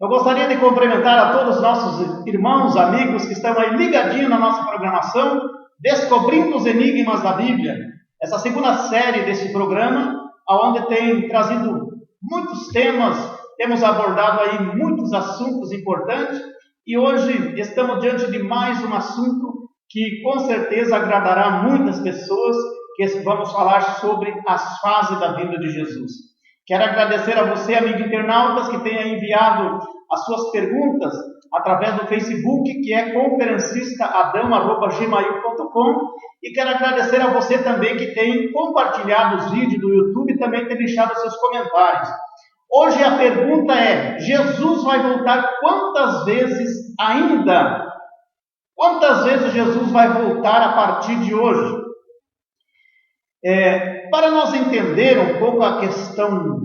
Eu gostaria de cumprimentar a todos os nossos irmãos, amigos que estão aí ligadinhos na nossa programação, Descobrindo os Enigmas da Bíblia. Essa segunda série desse programa, onde tem trazido muitos temas, temos abordado aí muitos assuntos importantes e hoje estamos diante de mais um assunto que com certeza agradará muitas pessoas, que vamos falar sobre as fases da vinda de Jesus. Quero agradecer a você, amigo internautas, que tenha enviado as suas perguntas através do Facebook, que é conferencistaadão@gmail.com, e quero agradecer a você também que tem compartilhado os vídeos do YouTube e também tem deixado seus comentários. Hoje a pergunta é: Jesus vai voltar quantas vezes ainda? Quantas vezes Jesus vai voltar a partir de hoje? Para nós entender um pouco a questão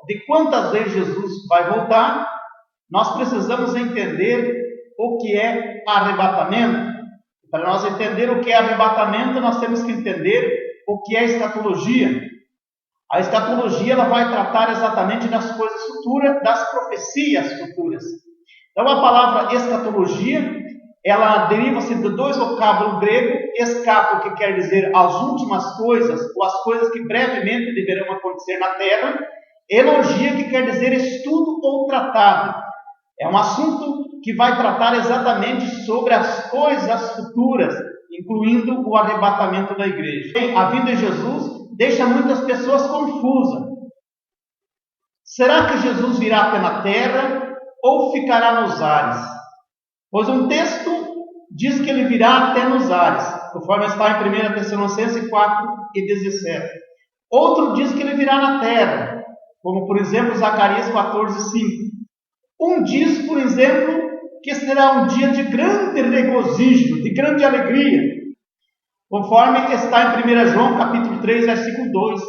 de quantas vezes Jesus vai voltar, nós precisamos entender o que é arrebatamento. Para nós entender o que é arrebatamento, nós temos que entender o que é escatologia. A escatologia ela vai tratar exatamente das coisas futuras, das profecias futuras. Então a palavra escatologia, ela deriva-se de dois vocábulos gregos: escato, que quer dizer as últimas coisas, ou as coisas que brevemente deverão acontecer na terra, e logia, que quer dizer estudo ou tratado. É um assunto que vai tratar exatamente sobre as coisas futuras, incluindo o arrebatamento da igreja. A vinda de Jesus deixa muitas pessoas confusas. Será que Jesus virá até na terra ou ficará nos ares? Pois um texto diz que ele virá até nos ares, conforme está em 1 Tessalonicenses 4:17. Outro diz que ele virá na terra, como por exemplo Zacarias 14:5. Um diz, por exemplo, que será um dia de grande regozijo, de grande alegria, conforme está em 1 João capítulo 3, versículo 2.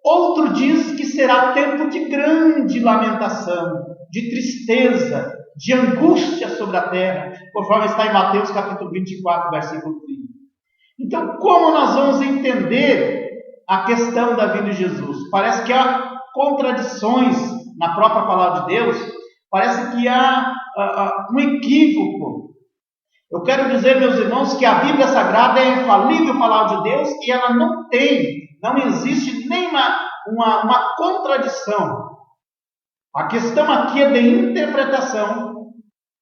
Outro diz que será tempo de grande lamentação, de tristeza, de angústia sobre a terra, conforme está em Mateus capítulo 24, versículo 30. Então, como nós vamos entender a questão da vinda de Jesus? Parece que há contradições na própria palavra de Deus. Parece que há um equívoco. Eu quero dizer, meus irmãos, que a Bíblia Sagrada é a infalível palavra de Deus e ela não existe nem uma contradição. A questão aqui é de interpretação.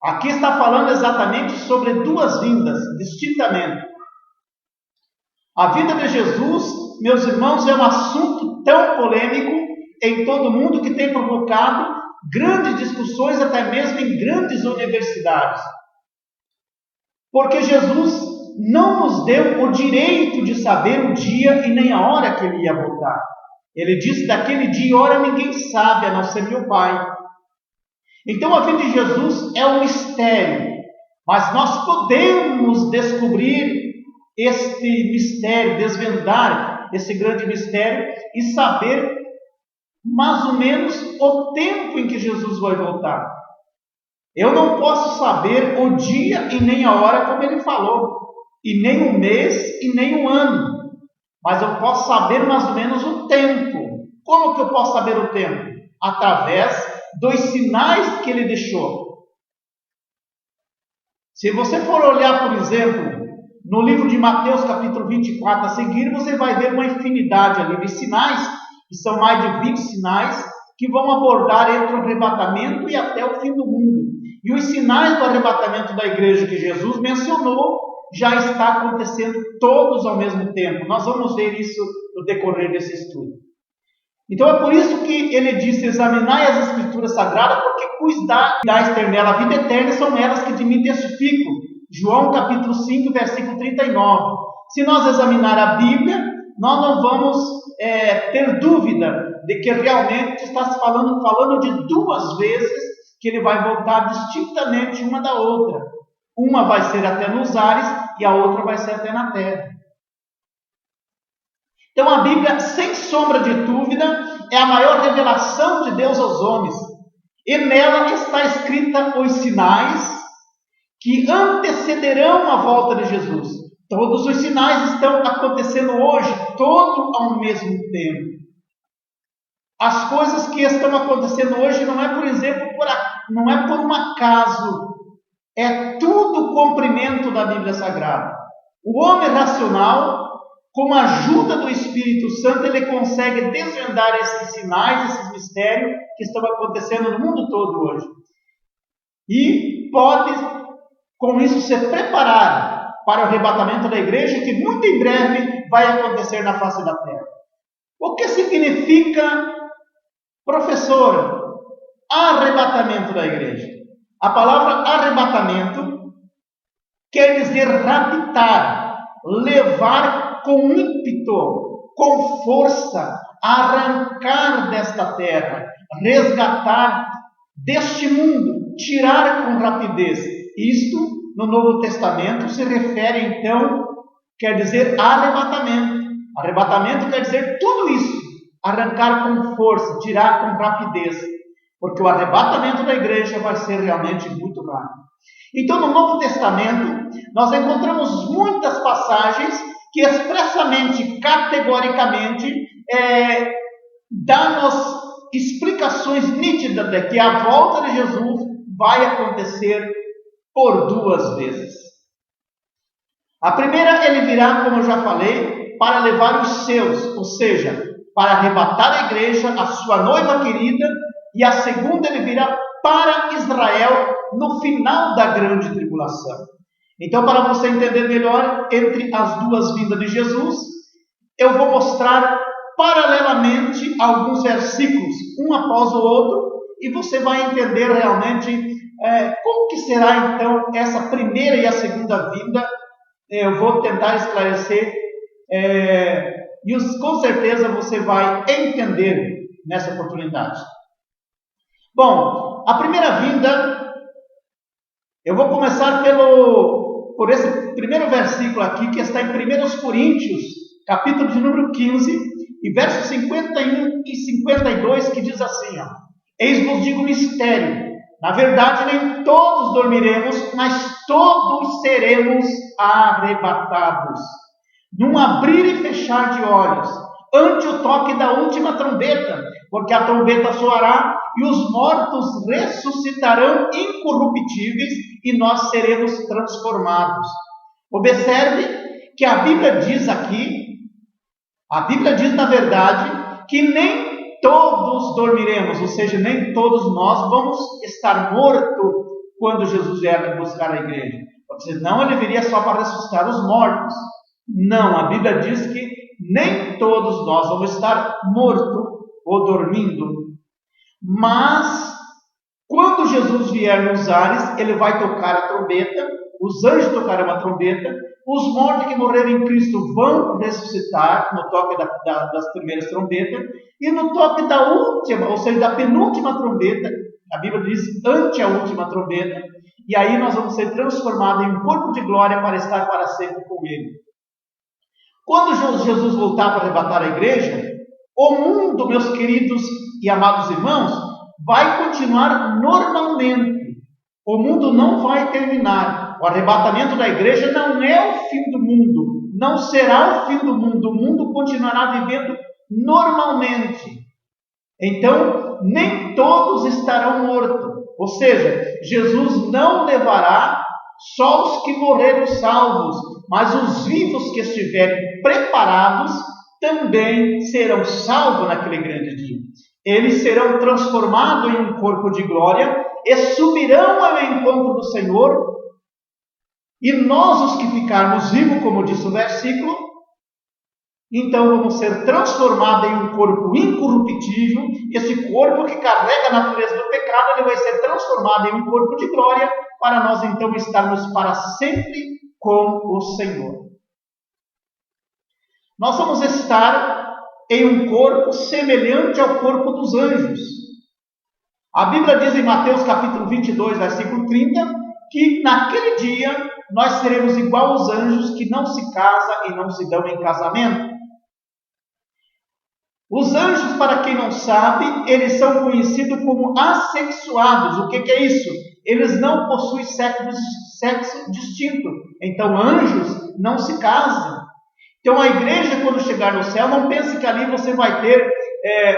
Aqui está falando exatamente sobre duas vindas, distintamente. A vinda de Jesus, meus irmãos, é um assunto tão polêmico em todo o mundo que tem provocado grandes discussões, até mesmo em grandes universidades. Porque Jesus não nos deu o direito de saber o dia e nem a hora que ele ia voltar. Ele disse: daquele dia e hora ninguém sabe, a não ser meu Pai. Então a vinda de Jesus é um mistério, mas nós podemos descobrir este mistério, desvendar esse grande mistério e saber mais ou menos o tempo em que Jesus vai voltar. Eu não posso saber o dia e nem a hora como ele falou, e nem o mês e nem o ano, mas eu posso saber mais ou menos o tempo. Como que eu posso saber o tempo? Através dos sinais que ele deixou. Se você for olhar, por exemplo, no livro de Mateus capítulo 24 a seguir, você vai ver uma infinidade ali de sinais, que são mais de 20 sinais, que vão abordar entre o arrebatamento e até o fim do mundo. E os sinais do arrebatamento da igreja que Jesus mencionou já está acontecendo todos ao mesmo tempo. Nós vamos ver isso no decorrer desse estudo. Então é por isso que ele disse: examinai as escrituras sagradas, porque cuidais ter nela a vida eterna, são elas que de mim testificam. João capítulo 5, versículo 39. Se nós examinar a Bíblia, nós não vamos ter dúvida de que realmente está se falando de duas vezes que ele vai voltar distintamente uma da outra. Uma vai ser até nos ares e a outra vai ser até na terra. Então a Bíblia, sem sombra de dúvida, é a maior revelação de Deus aos homens. E nela está escrita os sinais que antecederão a volta de Jesus. Todos os sinais estão acontecendo hoje, todo ao mesmo tempo. As coisas que estão acontecendo hoje não é, por exemplo, não é por um acaso, é tudo cumprimento da Bíblia Sagrada. O homem racional, com a ajuda do Espírito Santo, ele consegue desvendar esses sinais, esses mistérios que estão acontecendo no mundo todo hoje. E pode, com isso, se preparar para o arrebatamento da igreja, que muito em breve vai acontecer na face da terra. O que significa, professor, arrebatamento da igreja? A palavra arrebatamento quer dizer raptar, levar com ímpeto, com força, arrancar desta terra, resgatar deste mundo, tirar com rapidez. Isto, no Novo Testamento, se refere, então, quer dizer arrebatamento. Arrebatamento quer dizer tudo isso, arrancar com força, tirar com rapidez, porque o arrebatamento da igreja vai ser realmente muito rápido. Então, no Novo Testamento, nós encontramos muitas passagens que expressamente, categoricamente, dão-nos explicações nítidas de que a volta de Jesus vai acontecer por 2 vezes. A primeira, ele virá, como eu já falei, para levar os seus, ou seja, para arrebatar a igreja, a sua noiva querida, e a segunda, ele virá para Israel no final da grande tribulação. Então, para você entender melhor, entre as 2 vindas de Jesus, eu vou mostrar paralelamente alguns versículos, um após o outro, e você vai entender realmente como que será então essa primeira e a segunda vinda. Eu vou tentar esclarecer e com certeza você vai entender nessa oportunidade. Bom, a primeira vinda, eu vou começar por esse primeiro versículo aqui, que está em 1 Coríntios, capítulo de número 15, e versos 51 e 52, que diz assim, ó: Eis vos digo mistério, na verdade nem todos dormiremos, mas todos seremos arrebatados, num abrir e fechar de olhos, ante o toque da última trombeta, porque a trombeta soará e os mortos ressuscitarão incorruptíveis e nós seremos transformados. Observe que a Bíblia diz aqui, na verdade, que nem todos dormiremos, ou seja, nem todos nós vamos estar mortos quando Jesus vier buscar a igreja. Senão ele viria só para ressuscitar os mortos. Não, a Bíblia diz que nem todos nós vamos estar mortos ou dormindo. Mas, quando Jesus vier nos ares, ele vai tocar a trombeta, os anjos tocarão a trombeta, os mortos que morreram em Cristo vão ressuscitar no toque das primeiras trombetas, e no toque da última, ou seja, da penúltima trombeta, a Bíblia diz ante a última trombeta, e aí nós vamos ser transformados em um corpo de glória para estar para sempre com Ele. Quando Jesus voltar para arrebatar a igreja, o mundo, meus queridos e amados irmãos, vai continuar normalmente. O mundo não vai terminar. O arrebatamento da igreja não é o fim do mundo. Não será o fim do mundo. O mundo continuará vivendo normalmente. Então, nem todos estarão mortos. Ou seja, Jesus não levará só os que morreram salvos, mas os vivos que estiverem preparados também serão salvos naquele grande dia. Eles serão transformados em um corpo de glória e subirão ao encontro do Senhor. E nós, os que ficarmos vivos, como diz o versículo, então vamos ser transformados em um corpo incorruptível. Esse corpo que carrega a natureza do pecado, ele vai ser transformado em um corpo de glória, para nós então estarmos para sempre com o Senhor. Nós vamos estar em um corpo semelhante ao corpo dos anjos. A Bíblia diz em Mateus capítulo 22, versículo 30, que naquele dia nós seremos igual aos anjos que não se casam e não se dão em casamento. Os anjos, para quem não sabe, eles são conhecidos como assexuados. O que é isso? Eles não possuem sexo distinto. Então, anjos não se casam. Então, a igreja, quando chegar no céu, não pense que ali você vai ter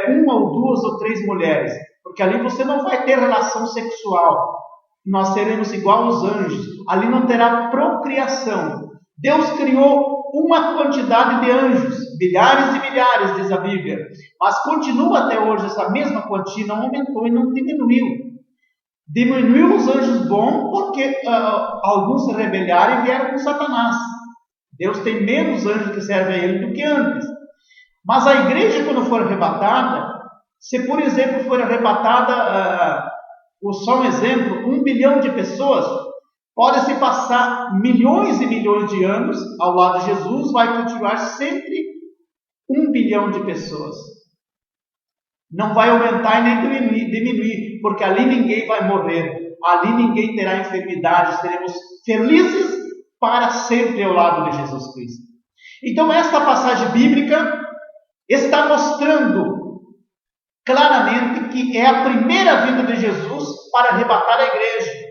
1 ou 2 ou 3 mulheres. porque ali você não vai ter relação sexual. Nós seremos igual aos anjos. Ali não terá procriação. Deus criou uma quantidade de anjos, milhares e milhares, diz a Bíblia, mas continua até hoje essa mesma quantia, não aumentou e não diminuiu. Diminuiu os anjos bons porque alguns se rebelaram e vieram com Satanás. Deus tem menos anjos que servem a Ele do que antes. Mas a igreja, quando for arrebatada, se por exemplo for arrebatada, só um exemplo, 1 bilhão de pessoas, pode-se passar milhões e milhões de anos ao lado de Jesus, vai continuar sempre 1 bilhão de pessoas. Não vai aumentar e nem diminuir, porque ali ninguém vai morrer, ali ninguém terá enfermidade, seremos felizes para sempre ao lado de Jesus Cristo. Então esta passagem bíblica está mostrando claramente que é a primeira vinda de Jesus para arrebatar a igreja.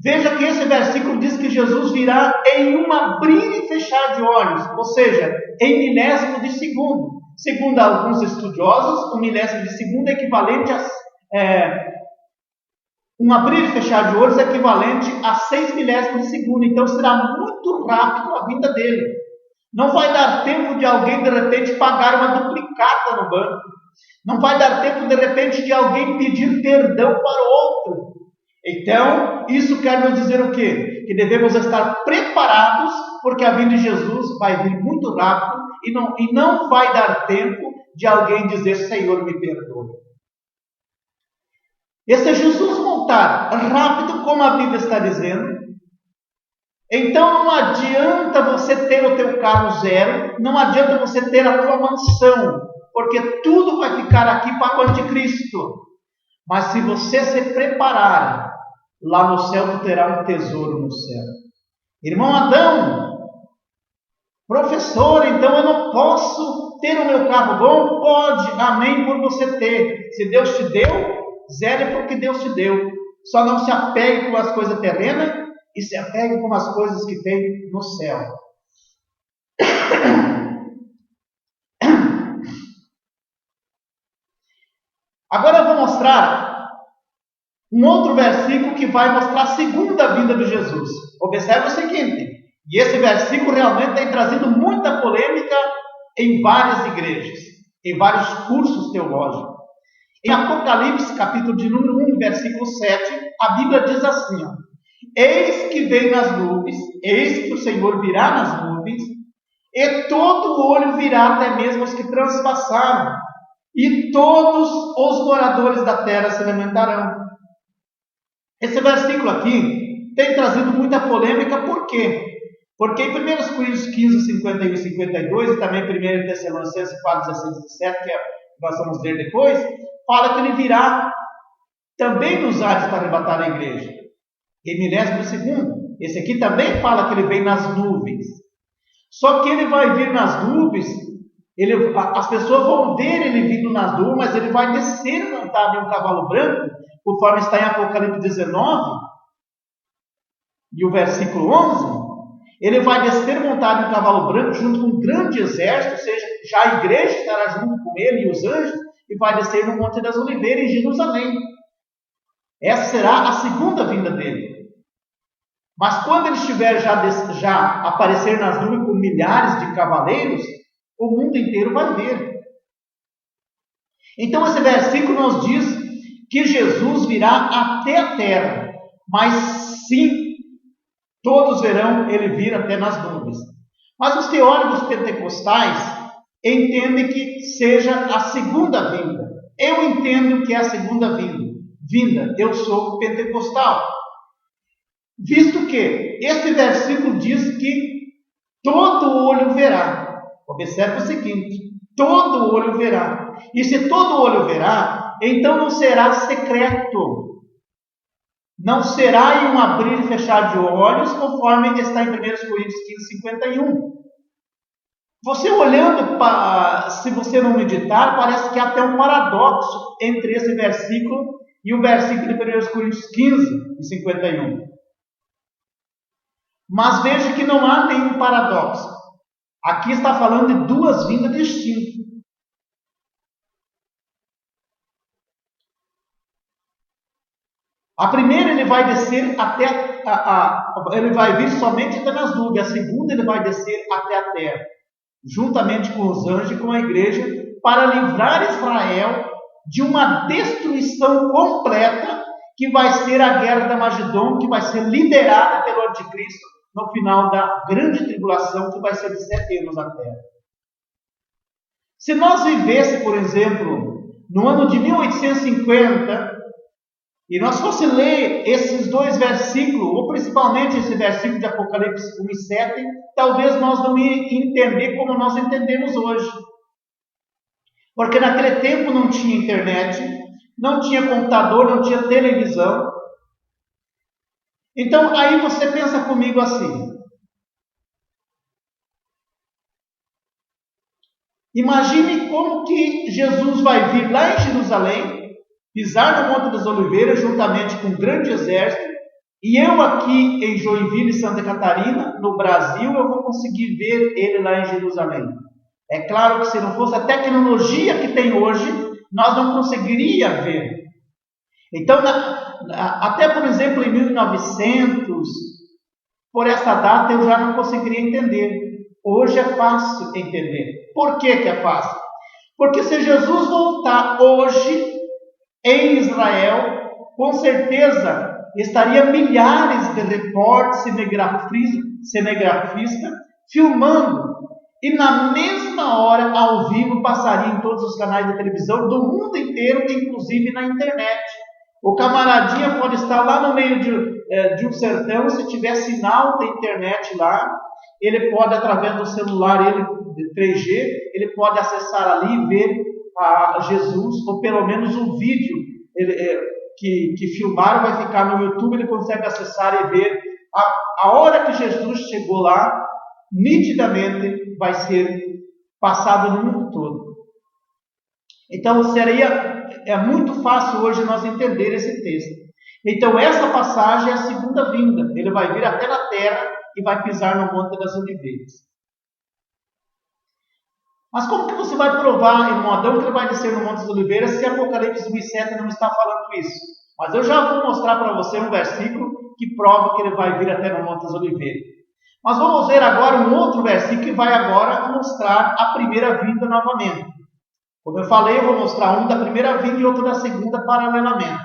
Veja que esse versículo diz que Jesus virá em um abrir e fechar de olhos, ou seja, em milésimo de segundo. Segundo alguns estudiosos, o milésimo de segundo é equivalente a um abrir e fechar de olhos é equivalente a 6 milésimos de segundo. Então será muito rápido a vinda dele. Não vai dar tempo de alguém de repente pagar uma duplicata no banco. Não vai dar tempo de repente de alguém pedir perdão para o outro. Então, isso quer nos dizer o quê? Que devemos estar preparados, porque a vinda de Jesus vai vir muito rápido e não vai dar tempo de alguém dizer, Senhor, me perdoe. E se Jesus voltar rápido, como a Bíblia está dizendo, então não adianta você ter o teu carro zero, não adianta você ter a tua mansão, porque tudo vai ficar aqui para o anticristo. Mas se você se preparar, lá no céu tu terá um tesouro no céu. Irmão Adão, professor, então eu não posso ter o meu carro bom? Pode, amém, por você ter. Se Deus te deu, zere porque Deus te deu. Só não se apegue com as coisas terrenas e se apegue com as coisas que tem no céu. Agora eu vou mostrar um outro versículo que vai mostrar a segunda vinda de Jesus. Observe o seguinte, e esse versículo realmente tem trazido muita polêmica em várias igrejas, em vários cursos teológicos. Em Apocalipse, capítulo de número 1, versículo 7, a Bíblia diz assim, ó, eis que vem nas nuvens, eis que o Senhor virá nas nuvens, e todo olho virá, até mesmo os que transpassaram, e todos os moradores da terra se lamentarão. Esse versículo aqui tem trazido muita polêmica, por quê? Porque em 1 Coríntios 15, 51 e 52, e também 1 Tessalonicenses 4, 16 e 17, que nós vamos ler depois, fala que ele virá também nos ares para arrebatar a igreja. Em milésimo de segundo. Esse aqui também fala que ele vem nas nuvens. Só que ele vai vir nas nuvens, as pessoas vão ver ele vindo nas nuvens, mas ele vai descer montado em um cavalo branco, conforme está em Apocalipse 19, e o versículo 11, ele vai descer montado em um cavalo branco, junto com um grande exército, ou seja, já a igreja estará junto com ele e os anjos, e vai descer no Monte das Oliveiras, em Jerusalém. Essa será a segunda vinda dele. Mas quando ele estiver já aparecer nas nuvens com milhares de cavaleiros, o mundo inteiro vai ver. Então esse versículo nos diz que Jesus virá até a terra, mas sim, todos verão ele vir até nas nuvens. Mas os teólogos pentecostais entendem que seja a segunda vinda. Eu entendo que é a segunda vinda. Eu sou pentecostal. Visto que este versículo diz que todo olho verá. Observe o seguinte, todo olho verá. E se todo olho verá, então não será secreto. Não será em um abrir e fechar de olhos, conforme está em 1 Coríntios 15, 51. Você olhando, se você não meditar, parece que há até um paradoxo entre esse versículo e o versículo de 1 Coríntios 15, 51. Mas veja que não há nenhum paradoxo. Aqui está falando de duas vindas distintas. A primeira ele vai descer até ele vai vir somente até nas nuvens. A segunda ele vai descer até a terra, juntamente com os anjos e com a igreja, para livrar Israel de uma destruição completa, que vai ser a guerra da Magedon, que vai ser liderada pelo anticristo no final da grande tribulação, que vai ser de 7 anos na terra. Se nós vivêssemos, por exemplo, no ano de 1850, e nós fosse ler esses 2 versículos, ou principalmente esse versículo de Apocalipse 1 e 7, talvez nós não íamos entender como nós entendemos hoje. Porque naquele tempo não tinha internet, não tinha computador, não tinha televisão. Então aí você pensa comigo assim: imagine como que Jesus vai vir lá em Jerusalém, pisar no Monte das Oliveiras juntamente com um grande exército, e eu aqui em Joinville, Santa Catarina, no Brasil, eu vou conseguir ver ele lá em Jerusalém. É claro que se não fosse a tecnologia que tem hoje, nós não conseguiríamos ver. Então, até por exemplo em 1900, por essa data eu já não conseguiria entender. Hoje é fácil entender. Por que é fácil? Porque se Jesus voltar hoje em Israel, com certeza estaria milhares de repórteres, cinegrafistas filmando, e na mesma hora, ao vivo, passaria em todos os canais de televisão do mundo inteiro, inclusive na internet. O camaradinha pode estar lá no meio de um sertão, se tiver sinal da internet lá, ele pode, através do celular de 3G, ele pode acessar ali e ver a Jesus, ou pelo menos um vídeo que filmaram, vai ficar no YouTube, ele consegue acessar e ver. A hora que Jesus chegou lá, nitidamente vai ser passado no mundo todo. Então é muito fácil hoje nós entender esse texto. Então essa passagem é a segunda vinda. Ele vai vir até na terra e vai pisar no Monte das Oliveiras. Mas como que você vai provar, irmão Adão, que ele vai descer no Monte das Oliveiras, se Apocalipse 1:7 não está falando isso? Mas eu já vou mostrar para você um versículo que prova que ele vai vir até no Monte das Oliveiras. Mas vamos ver agora um outro versículo que vai agora mostrar a primeira vinda novamente. Como eu falei, eu vou mostrar um da primeira vinda e outro da segunda paralelamente.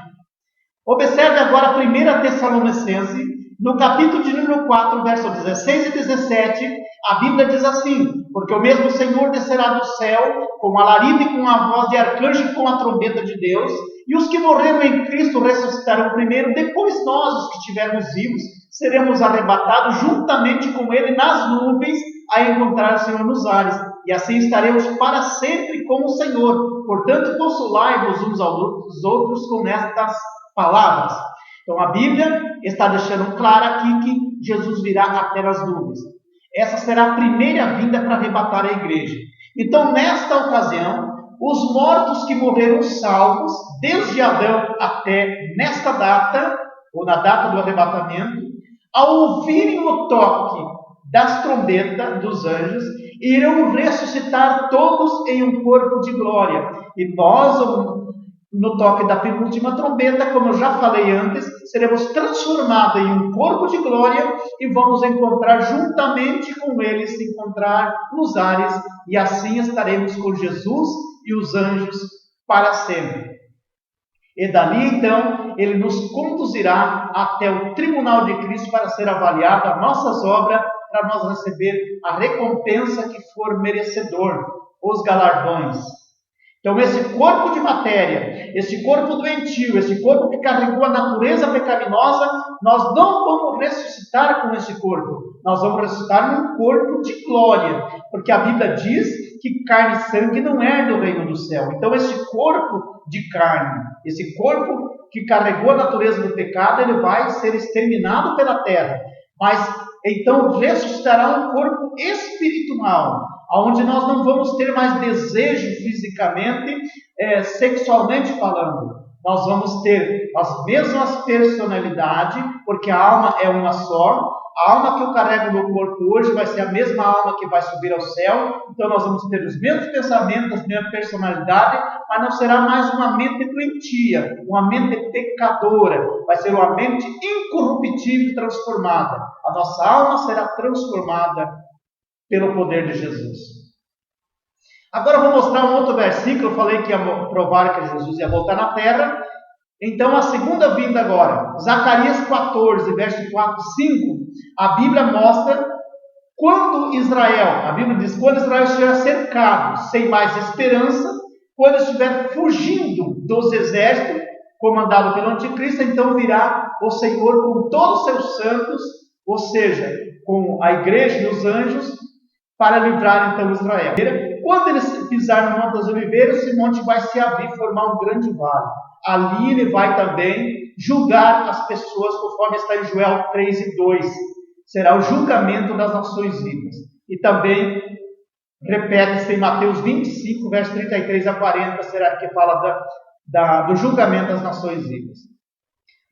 Observe agora 1 Tessalonicenses, no capítulo de número 4, versos 16 e 17, a Bíblia diz assim: porque o mesmo Senhor descerá do céu, com alarido e com a voz de arcanjo e com a trombeta de Deus, e os que morreram em Cristo ressuscitarão primeiro, depois nós, os que estivermos vivos, seremos arrebatados juntamente com Ele nas nuvens, a encontrar o Senhor nos ares, e assim estaremos para sempre com o Senhor. Portanto, consolai-vos uns aos outros com estas palavras. Então a Bíblia está deixando claro aqui que Jesus virá até nas nuvens. Essa será a primeira vinda para arrebatar a igreja. Então, nesta ocasião, os mortos que morreram salvos, desde Adão até nesta data, ou na data do arrebatamento, ao ouvirem o toque das trombetas dos anjos, irão ressuscitar todos em um corpo de glória. E nós, no toque da penúltima trombeta, como eu já falei antes, seremos transformados em um corpo de glória e vamos encontrar juntamente com Ele, se encontrar nos ares, e assim estaremos com Jesus e os anjos para sempre. E dali então Ele nos conduzirá até o tribunal de Cristo para ser avaliado as nossas obras, para nós receber a recompensa que for merecedor, os galardões. Então esse corpo de matéria, esse corpo doentio, esse corpo que carregou a natureza pecaminosa, nós não vamos ressuscitar com esse corpo, nós vamos ressuscitar num corpo de glória, porque a Bíblia diz que carne e sangue não é do reino do céu. Então esse corpo de carne, esse corpo que carregou a natureza do pecado, ele vai ser exterminado pela terra, mas então ressuscitará um corpo espiritual, onde nós não vamos ter mais desejo fisicamente, sexualmente falando. nós vamos ter as mesmas personalidades, porque a alma é uma só. A alma que eu carrego no corpo hoje vai ser a mesma alma que vai subir ao céu. Então nós vamos ter os mesmos pensamentos, a mesma personalidade, mas não será mais uma mente doentia, uma mente pecadora. Vai ser uma mente incorruptível e transformada. A nossa alma será transformada pelo poder de Jesus. Agora eu vou mostrar um outro versículo. Eu falei que ia provar que Jesus ia voltar na terra. Então a segunda vinda agora, Zacarias 14, verso 4 e 5, a Bíblia mostra quando Israel, a Bíblia diz, quando Israel estiver cercado, sem mais esperança, quando estiver fugindo dos exércitos, comandado pelo anticristo, então virá o Senhor com todos os seus santos, ou seja, com a igreja e os anjos, para livrar então Israel. Quando ele pisar no Monte das Oliveiras, esse monte vai se abrir, formar um grande vale. Ali ele vai também julgar as pessoas, conforme está em Joel 3 e 2. Será o julgamento das nações vivas. E também repete-se em Mateus 25, verso 33 a 40, será que fala do julgamento das nações vivas.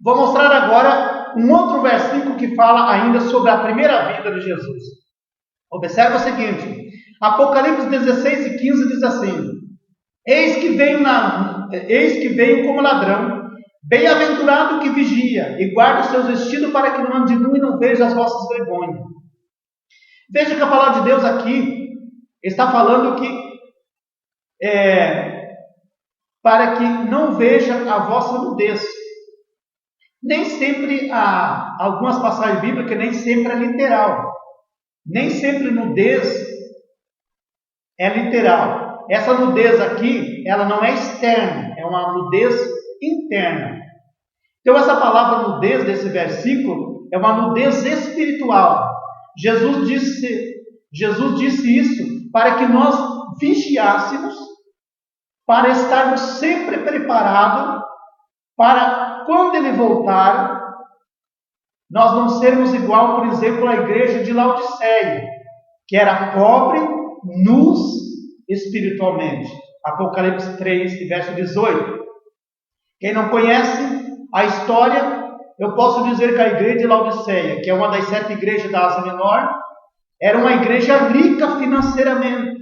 Vou mostrar agora um outro versículo que fala ainda sobre a primeira vinda de Jesus. Observa o seguinte, Apocalipse 16 e 15 diz assim: Eis que venho como ladrão, bem-aventurado que vigia e guarda os seus vestidos para que não ande nu e não veja as vossas vergonhas. Veja que a palavra de Deus aqui está falando que para que não veja a vossa nudez. Nem sempre há algumas passagens bíblicas que nem sempre é literal. Nem sempre nudez é literal. Essa nudez aqui, ela não é externa, é uma nudez interna. Então essa palavra nudez desse versículo é uma nudez espiritual. Jesus disse isso para que nós vigiássemos, para estarmos sempre preparados para quando ele voltar, nós não sermos igual, por exemplo, à igreja de Laodiceia, que era pobre, nus espiritualmente. Apocalipse 3, verso 18. Quem não conhece a história, eu posso dizer que a igreja de Laodiceia, que é uma das 7 igrejas da Ásia Menor, era uma igreja rica financeiramente.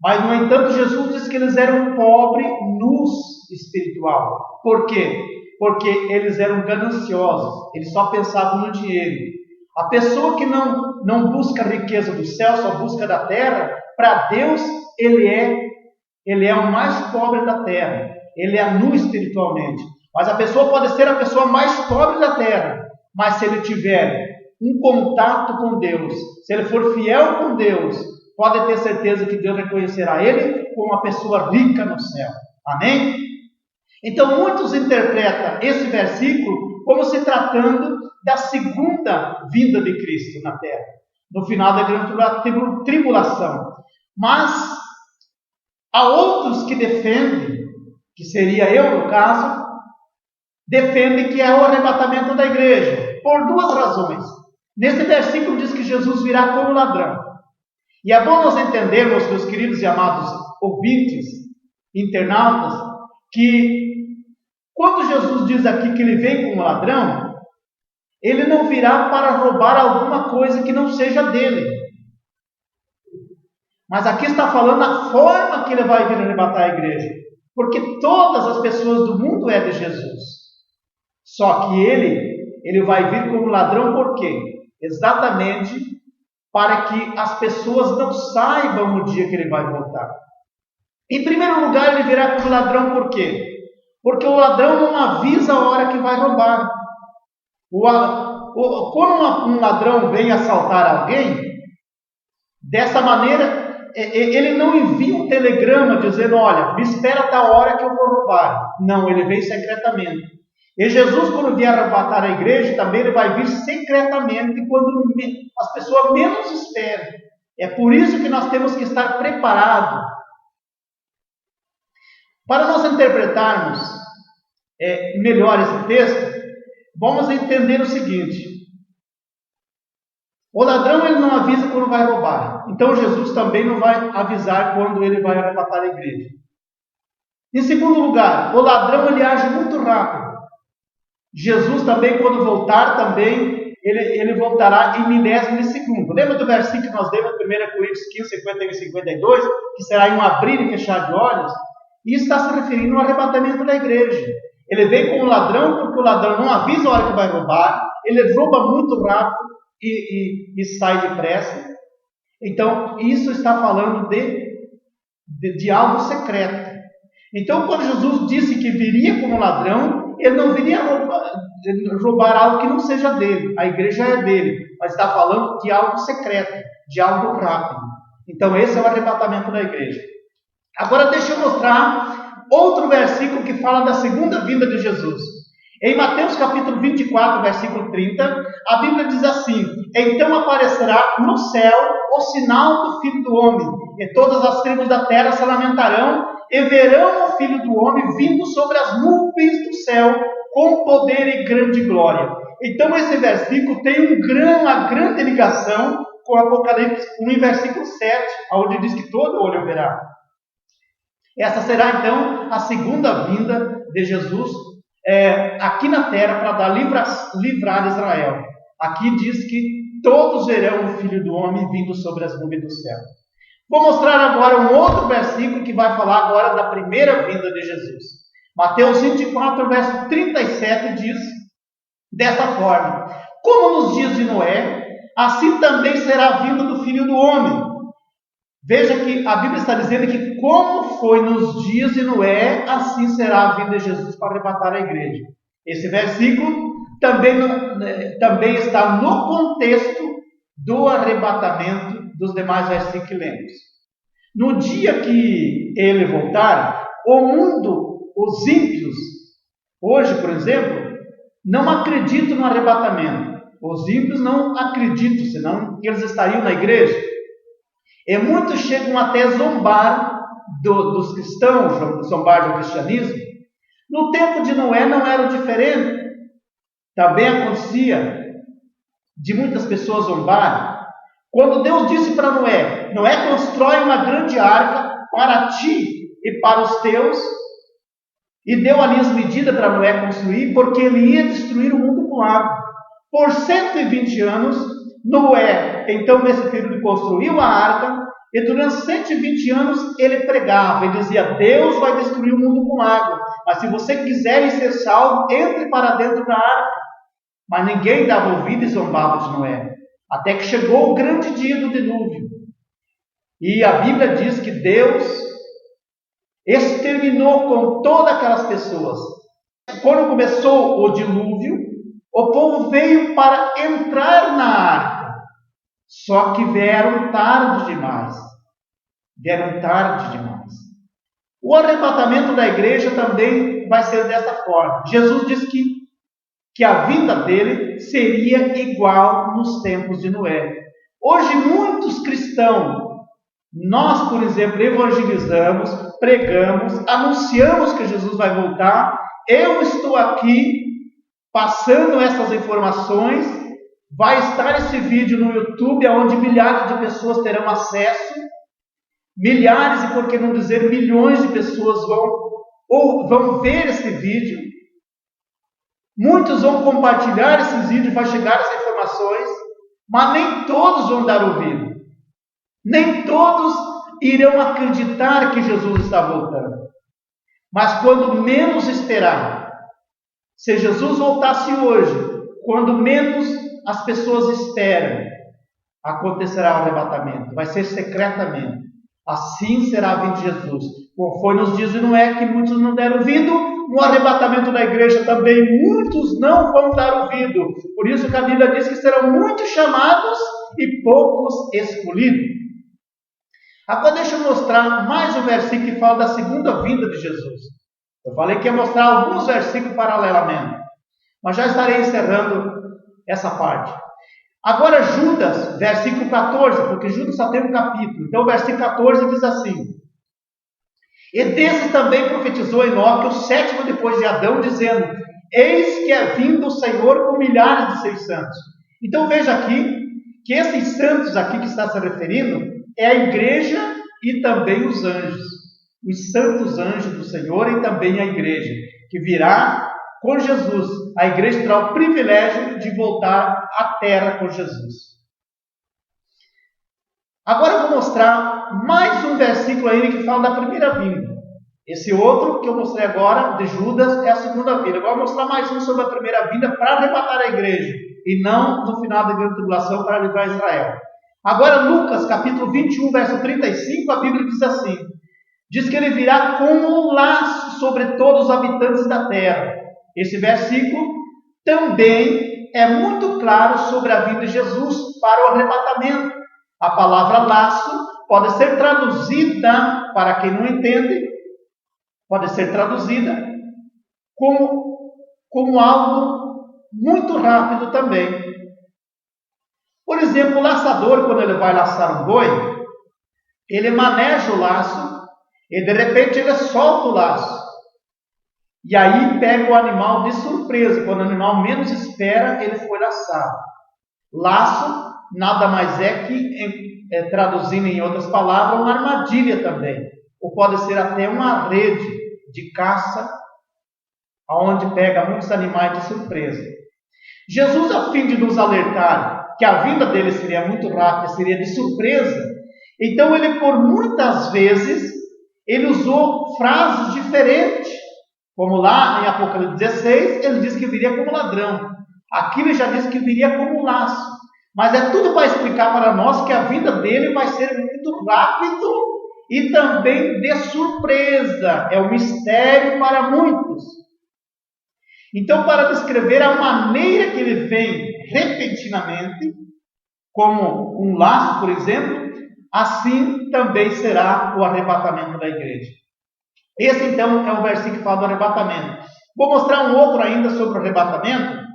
Mas, no entanto, Jesus disse que eles eram pobres, nus espiritual. Por quê? Porque eles eram gananciosos, eles só pensavam no dinheiro. A pessoa que não busca a riqueza do céu, só busca da terra, para Deus ele é o mais pobre da terra, ele é nu espiritualmente. Mas a pessoa pode ser a pessoa mais pobre da terra, mas se ele tiver um contato com Deus, se ele for fiel com Deus, pode ter certeza que Deus reconhecerá ele como uma pessoa rica no céu. Amém? Então muitos interpretam esse versículo como se tratando da segunda vinda de Cristo na terra, no final da grande tribulação. Mas há outros que defendem, que seria eu no caso, defendem que é o arrebatamento da igreja, por 2 razões. Nesse versículo diz que Jesus virá como ladrão. E é bom nós entendermos, meus queridos e amados ouvintes, internautas, que quando Jesus diz aqui que ele vem como ladrão, ele não virá para roubar alguma coisa que não seja dele. Mas aqui está falando a forma que ele vai vir arrebatar a igreja. Porque todas as pessoas do mundo é de Jesus. Só que ele vai vir como ladrão por quê? Exatamente para que as pessoas não saibam o dia que ele vai voltar. Em primeiro lugar, ele virá como ladrão por quê? Porque o ladrão não avisa a hora que vai roubar. Quando um ladrão vem assaltar alguém, dessa maneira, ele não envia um telegrama dizendo, olha, me espera até a hora que eu vou roubar. Não, ele vem secretamente. E Jesus, quando vier arrebatar a igreja, também ele vai vir secretamente, quando as pessoas menos esperam. É por isso que nós temos que estar preparados. Para nós interpretarmos melhor esse texto, vamos entender o seguinte. O ladrão ele não avisa quando vai roubar. Então Jesus também não vai avisar quando ele vai arrebatar a igreja. Em segundo lugar, o ladrão ele age muito rápido. Jesus também, quando voltar, também ele voltará em milésimo de segundo. Lembra do versículo que nós lemos, 1 Coríntios 15, 51 e 52, que será em um abrir e fechar de olhos? Isso está se referindo ao arrebatamento da igreja. Ele vem como ladrão, porque o ladrão não avisa a hora que vai roubar, ele rouba muito rápido e sai depressa. Então, isso está falando de algo secreto. Então, quando Jesus disse que viria como ladrão, ele não viria roubar algo que não seja dele. A igreja é dele, mas está falando de algo secreto, de algo rápido. Então, esse é o arrebatamento da igreja. Agora, deixa eu mostrar outro versículo que fala da segunda vinda de Jesus. Em Mateus capítulo 24, versículo 30, a Bíblia diz assim: então aparecerá no céu o sinal do Filho do Homem, e todas as tribos da terra se lamentarão, e verão o Filho do Homem vindo sobre as nuvens do céu, com poder e grande glória. Então esse versículo tem uma grande ligação com o Apocalipse 1, em versículo 7, onde diz que todo olho verá. Essa será então a segunda vinda de Jesus aqui na terra para dar livrar Israel. Aqui diz que todos verão o Filho do Homem vindo sobre as nuvens do céu. Vou mostrar agora um outro versículo que vai falar agora da primeira vinda de Jesus. Mateus 24, verso 37 diz desta forma: como nos dias de Noé, assim também será a vinda do Filho do Homem. Veja que a Bíblia está dizendo que como foi nos dias de Noé, assim será a vinda de Jesus para arrebatar a igreja. Esse versículo também está no contexto do arrebatamento dos demais versículos que lemos. No dia que ele voltar, o mundo, os ímpios, hoje, por exemplo, não acreditam no arrebatamento. Os ímpios não acreditam, senão eles estariam na igreja. E muitos chegam até a zombar dos cristãos, zombar do cristianismo. No tempo de Noé não era diferente. Também acontecia de muitas pessoas zombarem. Quando Deus disse para Noé: Noé, constrói uma grande arca para ti e para os teus, e deu ali as medidas para Noé construir, porque ele ia destruir o mundo com água. Por 120 anos, Noé, então nesse período, construiu a arca, e durante 120 anos ele pregava, ele dizia: Deus vai destruir o mundo com água, mas se você quiser ser salvo, entre para dentro da arca. Mas ninguém dava ouvido e zombava de Noé, até que chegou o grande dia do dilúvio. E a Bíblia diz que Deus exterminou com todas aquelas pessoas. Quando começou o dilúvio, o povo veio para entrar na arca, só que vieram tarde demais. O arrebatamento da igreja também vai ser dessa forma. Jesus disse que a vinda dele seria igual nos tempos de Noé. Hoje muitos cristãos, nós, por exemplo, evangelizamos, pregamos, anunciamos que Jesus vai voltar. Eu estou aqui passando essas informações. Vai estar esse vídeo no YouTube, onde milhares de pessoas terão acesso. Milhares, e por que não dizer milhões de pessoas vão ver esse vídeo. Muitos vão compartilhar esses vídeos, vai chegar essas informações, mas nem todos vão dar ouvido. Nem todos irão acreditar que Jesus está voltando. Mas quando menos esperar, se Jesus voltasse hoje, quando menos as pessoas esperam, acontecerá o arrebatamento. Vai ser secretamente. Assim será a vinda de Jesus. Como foi nos dias de Noé, que muitos não deram ouvido, no arrebatamento da igreja também muitos não vão dar ouvido. Por isso que a Bíblia diz que serão muitos chamados e poucos escolhidos. Agora deixa eu mostrar mais um versículo que fala da segunda vinda de Jesus. Eu falei que ia mostrar alguns versículos paralelamente, mas já estarei encerrando essa parte. Agora Judas, versículo 14, porque Judas só tem um capítulo. Então o versículo 14 diz assim: e desses também profetizou Enoque, o sétimo depois de Adão, dizendo: eis que é vindo o Senhor com milhares de seus santos. Então veja aqui, que esses santos aqui que está se referindo, é a igreja e também os anjos. os santos anjos do Senhor e também a igreja, que virá com Jesus. A igreja terá o privilégio de voltar à terra com Jesus. Agora eu vou mostrar mais um versículo aí que fala da primeira vinda. Esse outro que eu mostrei agora, de Judas, é a segunda vinda. Agora eu vou mostrar mais um sobre a primeira vinda para arrebatar a igreja, e não no final da grande tribulação para livrar Israel. Agora Lucas, capítulo 21, verso 35, a Bíblia diz assim: diz que ele virá com um laço sobre todos os habitantes da terra. Esse versículo também é muito claro sobre a vinda de Jesus para o arrebatamento. A palavra laço pode ser traduzida, para quem não entende, pode ser traduzida como algo muito rápido também. Por exemplo, o laçador, quando ele vai laçar um boi, ele maneja o laço e de repente ele solta o laço. E aí pega o animal de surpresa. Quando o animal menos espera, ele foi laçado. Laço nada mais é que, traduzindo em outras palavras, uma armadilha também. Ou pode ser até uma rede de caça, onde pega muitos animais de surpresa. Jesus, a fim de nos alertar que a vinda dele seria muito rápida, seria de surpresa, então ele por muitas vezes, ele usou frases diferentes, como lá em Apocalipse 16, ele diz que viria como ladrão. Aqui ele já diz que viria como laço. Mas é tudo para explicar para nós que a vinda dele vai ser muito rápido e também de surpresa. É um mistério para muitos. Então, para descrever a maneira que ele vem repentinamente, como um laço, por exemplo, assim também será o arrebatamento da igreja. Esse, então, é o versículo que fala do arrebatamento. Vou mostrar um outro ainda sobre o arrebatamento,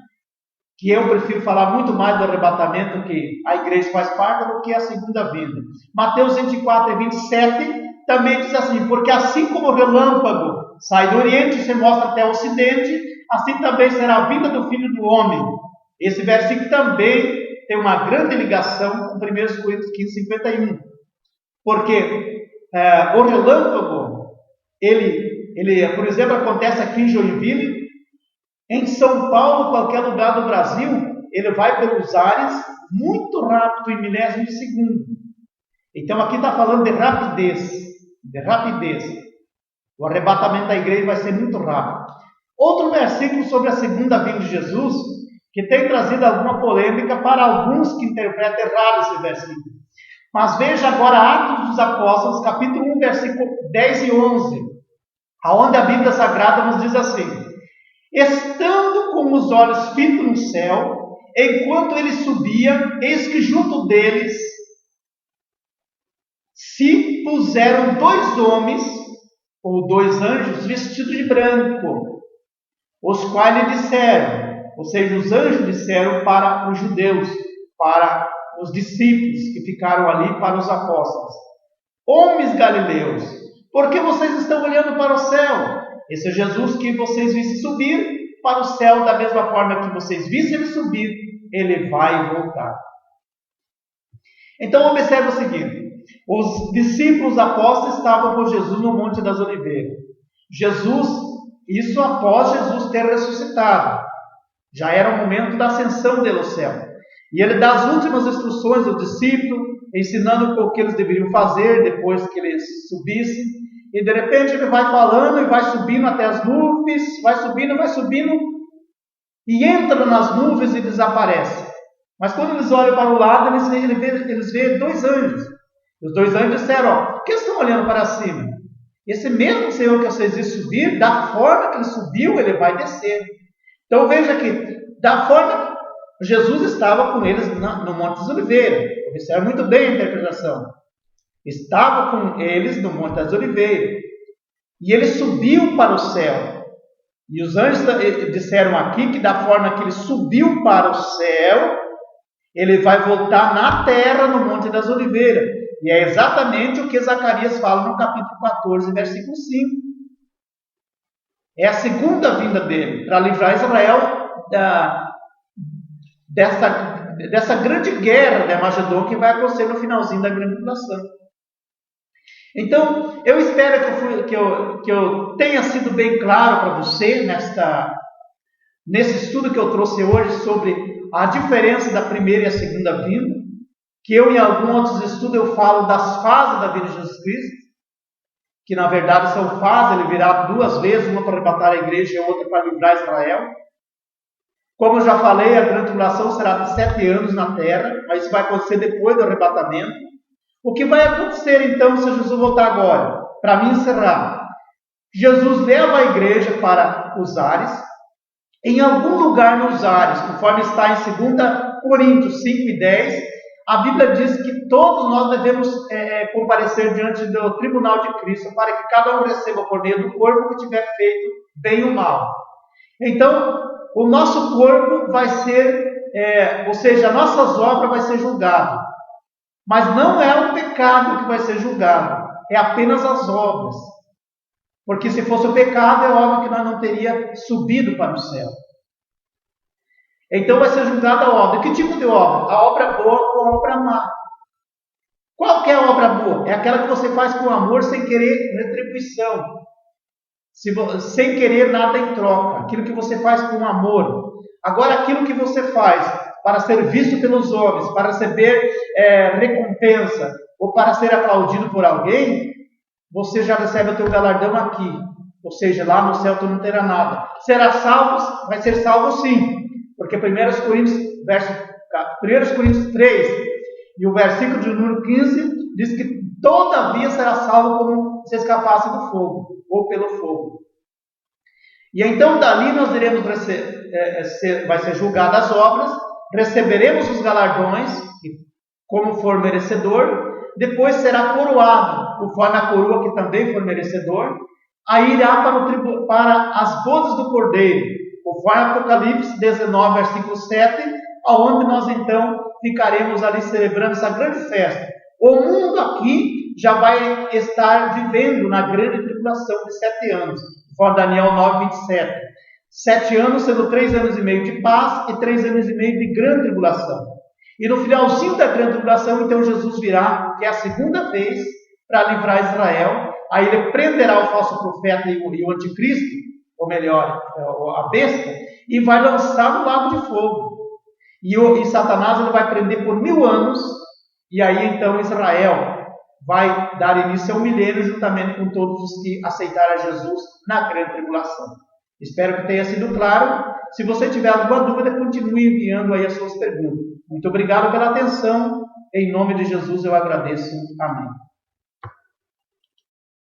que eu prefiro falar muito mais do arrebatamento que a igreja faz parte do que a segunda vinda. Mateus 24 e 27 também diz assim: porque assim como o relâmpago sai do oriente e se mostra até o ocidente, assim também será a vinda do Filho do Homem. Esse versículo também tem uma grande ligação com 1 Coríntios 15, 51. Porque o relâmpago, ele, por exemplo, acontece aqui em Joinville, em São Paulo, qualquer lugar do Brasil, ele vai pelos ares muito rápido, em milésimo de segundo. Então aqui está falando de rapidez, O arrebatamento da igreja vai ser muito rápido. Outro versículo sobre a segunda vinda de Jesus, que tem trazido alguma polêmica para alguns que interpretam errado esse versículo. Mas veja agora Atos dos Apóstolos, capítulo 1, versículo 10 e 11, aonde a Bíblia Sagrada nos diz assim: estando com os olhos fitos no céu, enquanto ele subia, eis que junto deles se puseram dois homens, ou dois anjos, vestidos de branco, os quais lhe disseram, ou seja, os anjos disseram para os judeus, para os discípulos que ficaram ali, para os apóstolos: homens galileus, por que vocês estão olhando para o céu? Esse é Jesus que vocês vissem subir para o céu, da mesma forma que vocês vissem ele subir, ele vai voltar. Então observe o seguinte: os discípulos apóstolos estavam com Jesus no Monte das Oliveiras. Isso após Jesus ter ressuscitado. Já era o momento da ascensão dele ao céu. E ele dá as últimas instruções aos discípulos, ensinando o que eles deveriam fazer depois que eles subissem. E de repente ele vai falando e vai subindo até as nuvens, vai subindo, e entra nas nuvens e desaparece. Mas quando eles olham para o lado, eles veem dois anjos. Os dois anjos disseram: por que estão olhando para cima? Esse mesmo Senhor que vocês viram subir, da forma que ele subiu, ele vai descer. Então veja que, da forma que Jesus estava com eles no Monte das Oliveiras. Observe muito bem a interpretação. Estava com eles no Monte das Oliveiras. E ele subiu para o céu. E os anjos disseram aqui que da forma que ele subiu para o céu, ele vai voltar na terra no Monte das Oliveiras. E é exatamente o que Zacarias fala no capítulo 14, versículo 5. É a segunda vinda dele, para livrar Israel dessa grande guerra de Armagedon que vai acontecer no finalzinho da grande tribulação. Então, eu espero que eu tenha sido bem claro para você nesse estudo que eu trouxe hoje sobre a diferença da primeira e a segunda vinda, que eu em alguns outros estudos eu falo das fases da vinda de Jesus Cristo, que na verdade são fases, ele virá duas vezes, uma para arrebatar a igreja e outra para livrar Israel. Como eu já falei, a grande tribulação será de 7 anos na terra, mas isso vai acontecer depois do arrebatamento. O que vai acontecer então se Jesus voltar agora? Para me encerrar, Jesus leva a igreja para os ares, em algum lugar nos ares, conforme está em 2 Coríntios 5:10, a Bíblia diz que todos nós devemos comparecer diante do tribunal de Cristo, para que cada um receba por meio do corpo que tiver feito bem ou mal. Então, o nosso corpo vai ser, ou seja, as nossas obras vai ser julgado. Mas não é o pecado que vai ser julgado, é apenas as obras. Porque se fosse o pecado, é óbvio que nós não teríamos subido para o céu. Então vai ser julgada a obra. Que tipo de obra? A obra boa ou a obra má? Qual que é a obra boa? É aquela que você faz com amor, sem querer retribuição. Sem querer nada em troca. Aquilo que você faz com amor. Agora, aquilo que você faz para ser visto pelos homens, para receber recompensa, ou para ser aplaudido por alguém, você já recebe o teu galardão aqui. Ou seja, lá no céu tu não terá nada. Será salvo? Vai ser salvo sim. Porque 1 Coríntios 3 e o versículo de número 15 diz que todavia será salvo como se escapasse do fogo, ou pelo fogo. E então dali nós iremos vai ser julgadas as obras, receberemos os galardões, como for merecedor, depois será coroado, conforme a coroa que também for merecedor, aí irá para as bodas do Cordeiro, conforme Apocalipse 19, versículo 7, aonde nós então ficaremos ali celebrando essa grande festa. O mundo aqui já vai estar vivendo na grande tribulação de 7 anos, conforme Daniel 9, 27. 7 anos sendo 3 anos e meio de paz e 3 anos e meio de grande tribulação. E no finalzinho da grande tribulação, então Jesus virá, que é a segunda vez, para livrar Israel. Aí ele prenderá o falso profeta e o anticristo, ou melhor, a besta, e vai lançar no lago de fogo. E Satanás ele vai prender por 1000 anos, e aí então Israel vai dar início ao milênio, juntamente com todos os que aceitaram a Jesus na grande tribulação. Espero que tenha sido claro. Se você tiver alguma dúvida, continue enviando aí as suas perguntas. Muito obrigado pela atenção. Em nome de Jesus eu agradeço. Amém.